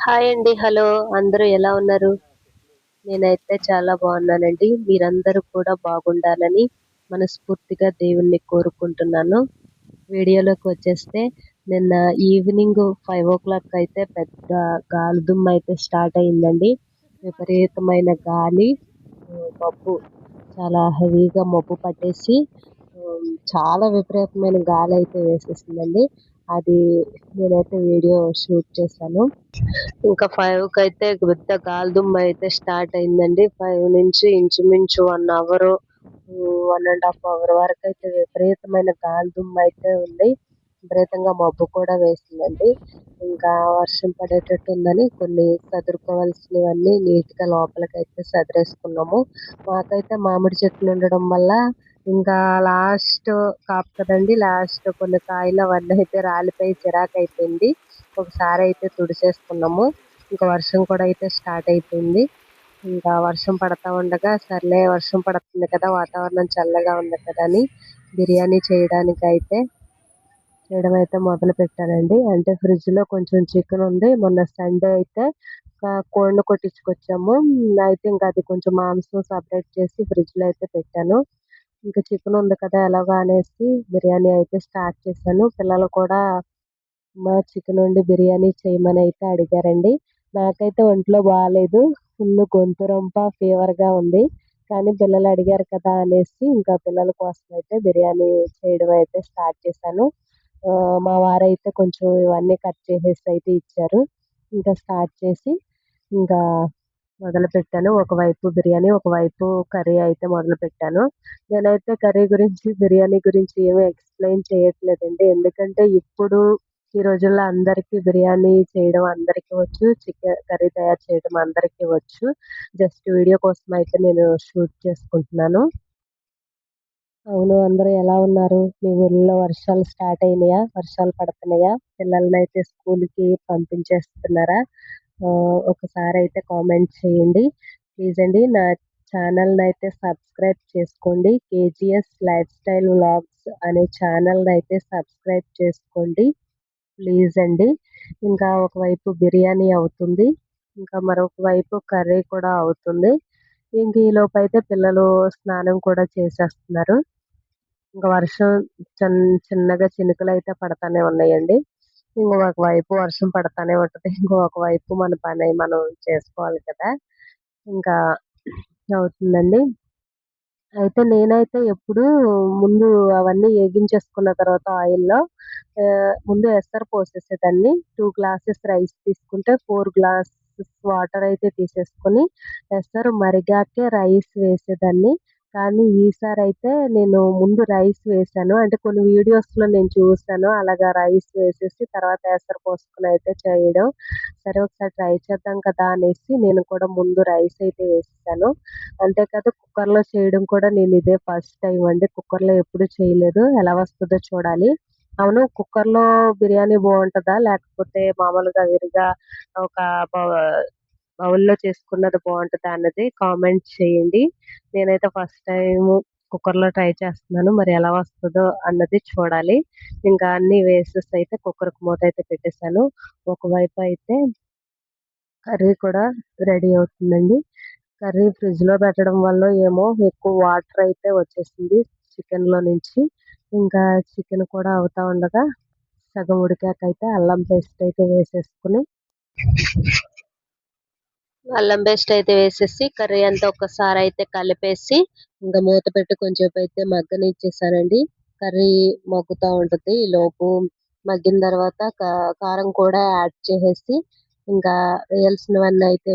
Hi అండి. Hello! అందరూ ఎలా ఉన్నారు? నేనైతే చాలా బాగున్నానండి. మీరందరూ కూడా బాగుండాలని మనస్ఫూర్తిగా దేవుణ్ణి కోరుకుంటున్నాను. వీడియోలోకి వచ్చేస్తే నిన్న ఈవినింగ్ 5:00 అయితే పెద్ద గాలిదుమ్ము అయితే స్టార్ట్ అయిందండి. విపరీతమైన గాలి, మబ్బు చాలా హెవీగా మబ్బు పట్టేసి చాలా విపరీతమైన గాలైతే వేసేసిందండి. అది నేనైతే వీడియో షూట్ చేశాను. ఇంకా 5:00కైతే పెద్ద గాలిదుమ్ము అయితే స్టార్ట్ అయిందండి. 5 నుంచి ఇంచుమించు 1 అవర్, 1½ అవర్ వరకైతే విపరీతమైన గాలిదుమ్ము అయితే ఉంది. విపరీతంగా మబ్బు కూడా వేసిందండి. ఇంకా వర్షం పడేటట్టు ఉందని కొన్ని సదురుకోవాల్సినవన్నీ నీట్‌గా లోపలికైతే సదిరేసుకున్నాము. మాకైతే మామిడి చెట్లు ఉండడం వల్ల ఇంకా లాస్ట్ కాపు కదండీ! లాస్ట్ కొన్ని కాయలు అవన్నీ అయితే రాలిపోయి చిరాకయిపోయింది. ఒకసారయితే తుడిసేసుకున్నాము. ఇంకా వర్షం కూడా అయితే స్టార్ట్ అయిపోయింది. ఇంకా వర్షం పడతా ఉండగా సర్లే వర్షం పడుతుంది కదా! వాతావరణం చల్లగా ఉంది కదా! అని బిర్యానీ చేయడమైతే మొదలుపెట్టానండి. అంటే ఫ్రిడ్జ్‌లో కొంచెం చికెన్ ఉంది. మొన్న సండే అయితే కోడిని కొట్టించుకొచ్చాము. అయితే ఇంకా అది కొంచెం మాంసం సెపరేట్ చేసి ఫ్రిడ్జ్‌లో అయితే పెట్టాను. ఇంకా చికెన్ ఉంది కదా! ఎలాగో అనేసి బిర్యానీ అయితే స్టార్ట్ చేశాను. పిల్లలు కూడా చికెన్ వండి బిర్యానీ చేయమని అయితే అడిగారండి. నాకైతే ఒంట్లో బాలేదు. ఫుల్ గొంతు ఫీవర్‌గా ఉంది. కానీ పిల్లలు అడిగారు కదా అనేసి ఇంకా పిల్లల కోసం అయితే బిర్యానీ చేయడం అయితే స్టార్ట్ చేశాను. మా వారైతే కొంచెం ఇవన్నీ కట్ చేసేసి అయితే ఇచ్చారు. ఇంకా స్టార్ట్ చేసి ఇంకా మొదలుపెట్టాను. ఒకవైపు బిర్యానీ, ఒకవైపు కర్రీ అయితే మొదలుపెట్టాను. నేనైతే కర్రీ గురించి, బిర్యానీ గురించి ఏమి ఎక్స్‌ప్లెయిన్ చేయట్లేదండి. ఎందుకంటే ఇప్పుడు ఈ రోజుల్లో అందరికీ బిర్యానీ చేయడం అందరికీ వచ్చు. చికెన్ కర్రీ తయారు చేయడం అందరికీ వచ్చు. జస్ట్ వీడియో కోసం అయితే నేను షూట్ చేసుకుంటున్నాను. అవును. అందరూ ఎలా ఉన్నారు? మీ ఊర్లో వర్షాలు స్టార్ట్ అయినాయా? వర్షాలు పడుతున్నాయా? పిల్లలనైతే స్కూలుకి పంపించేస్తున్నారా? ఒకసారయితే కామెంట్ చేయండి. ప్లీజ్ అండి నా ఛానల్‌నైతే సబ్స్క్రైబ్ చేసుకోండి. 'కేజీఎస్ లైఫ్ స్టైల్ వ్లాగ్స్' అనే ఛానల్‌నైతే సబ్స్క్రైబ్ చేసుకోండి. ప్లీజ్ అండి. ఇంకా ఒకవైపు బిర్యానీ అవుతుంది. ఇంకా మరొక వైపు కర్రీ కూడా అవుతుంది. ఇంక ఈలోపైతే పిల్లలు స్నానం కూడా చేసేస్తున్నారు. ఇంక వర్షం చిన్నగా చినుకులైతే పడతానే ఉన్నాయండి. ఒకవైపు వర్షం పడతానే ఉంటది. ఒకవైపు మన పని మనం చేసుకోవాలి కదా! ఇంకా అవుతుందండి. అయితే నేనైతే ఎప్పుడూ ముందు అవన్నీ ఏగించేసుకున్న తర్వాత ఆయిల్‌లో ముందు ఎసరు పోసేసేదాన్ని. 2 గ్లాసెస్ రైస్ తీసుకుంటే 4 గ్లాసెస్ వాటర్ అయితే తీసేసుకొని ఎసరు మరిగాకే రైస్ వేసేదాన్ని. కానీ ఈసారైతే నేను ముందు రైస్ వేశాను. అంటే కొన్ని వీడియోస్‌లో నేను చూసాను. అలాగా రైస్ వేసేసి తర్వాత ఎసరు పోసుకొని అయితే చేయడం. సరే ఒకసారి ట్రై చేద్దాం కదా అనేసి నేను కూడా ముందు రైస్ అయితే వేసేసాను. అంతే కాదు కుక్కర్‌లో చేయడం కూడా నేనిదే ఫస్ట్ టైమ్ అండి. కుక్కర్‌లో ఎప్పుడు చేయలేదు. ఎలా వస్తదో చూడాలి. అవును. కుక్కర్‌లో బిర్యానీ బావుంటదా? లేకపోతే మామూలుగా విడిగా ఒక బౌ బౌల్‌లో చేసుకున్నది బావుంటదా అన్నది కామెంట్ చేయండి. నేనైతే ఫస్ట్ టైము కుక్కర్‌లో ట్రై చేస్తున్నాను. మరి ఎలా వస్తదో అన్నది చూడాలి. ఇంకా అన్నీ వేసేసి అయితే కుక్కర్‌కి మూతయితే పెట్టేసాను. ఒకవైపు అయితే కర్రీ కూడా రెడీ అవుతుందండి. కర్రీ ఫ్రిడ్జ్‌లో పెట్టడం వల్లో ఏమో ఎక్కువ వాటర్ అయితే వచ్చేసింది చికెన్‌లో నుంచి. ఇంకా చికెన్ కూడా అవుతా ఉండగా సగం ఉడికాకైతే అల్లం పేస్ట్ అయితే వేసేసుకొని అల్లం పేస్ట్ అయితే వేసేసి కర్రీ అంతా ఒక్కసారయితే కలిపేసి ఇంక మూత పెట్టి కొంచెంసేపయితే మగ్గనిచ్చేసానండి. కర్రీ మగ్గుతా ఉంటది. ఈలోపు మగ్గిన తర్వాత కారం కూడా యాడ్ చేసేసి ఇంకా వేయాల్సినవన్నీ అయితే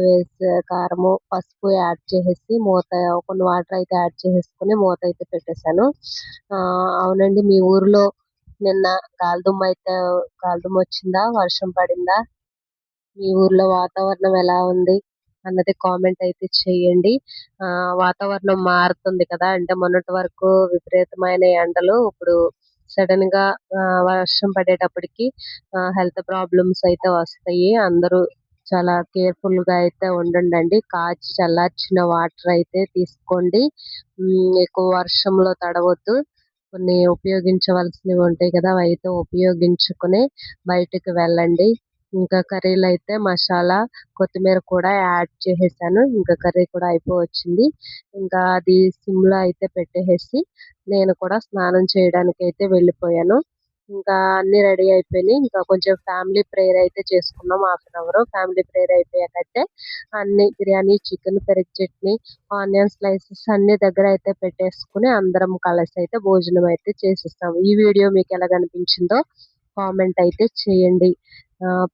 కారము, పసుపు యాడ్ చేసేసి కొన్ని వాటర్ అయితే యాడ్ చేసేసుకొని మూత అయితే పెట్టేసాను. అవునండి. మీ ఊర్లో నిన్న గాలిదుమ్మొచ్చిందా? వర్షం పడిందా? మీ ఊర్లో వాతావరణం ఎలా ఉంది అన్నది కామెంట్ అయితే చేయండి. వాతావరణం మారుతుంది కదా! అంటే మొన్నటి వరకు విపరీతమైన ఎండలు ఇప్పుడు సడెన్‌గా వర్షం పడేటప్పటికి హెల్త్ ప్రాబ్లమ్స్ అయితే వస్తాయి. అందరూ చాలా కేర్‌ఫుల్‌గా అయితే ఉండండండి. కాచి చల్లార్చిన వాటర్ అయితే తీసుకోండి. ఎక్కువ వర్షంలో తడవద్దు. కొన్ని ఉపయోగించవలసినవి ఉంటాయి కదా! అవైతే ఉపయోగించుకొని బయటకి వెళ్ళండి. ఇంకా కర్రీలో అయితే మసాలా కొత్తిమీర కూడా యాడ్ చేసేసాను. ఇంకా కర్రీ కూడా అయిపోవచ్చింది. ఇంకా అది సిమ్‌లో అయితే పెట్టేసేసి నేను కూడా స్నానం చేయడానికి అయితే వెళ్ళిపోయాను. ఇంకా అన్నీ రెడీ అయిపోయినాయి. ఇంకా కొంచెం ఫ్యామిలీ ప్రేయర్ అయితే చేసుకున్నాం half an hour. Family prayer అయిపోయాకైతే అన్ని బిర్యానీ, చికెన్, పెరుగు చట్నీ, ఆనియన్ స్లైసెస్ అన్ని దగ్గర అయితే పెట్టేసుకొని అందరం కలిసి అయితే భోజనం అయితే చేసేసాం. ఈ వీడియో మీకు ఎలాగ అనిపించిందో కామెంట్ అయితే చేయండి.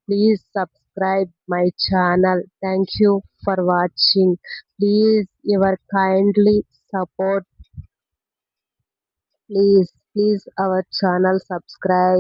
Please subscribe my channel. Thank you for watching. Please your kindly support. Please our channel subscribe.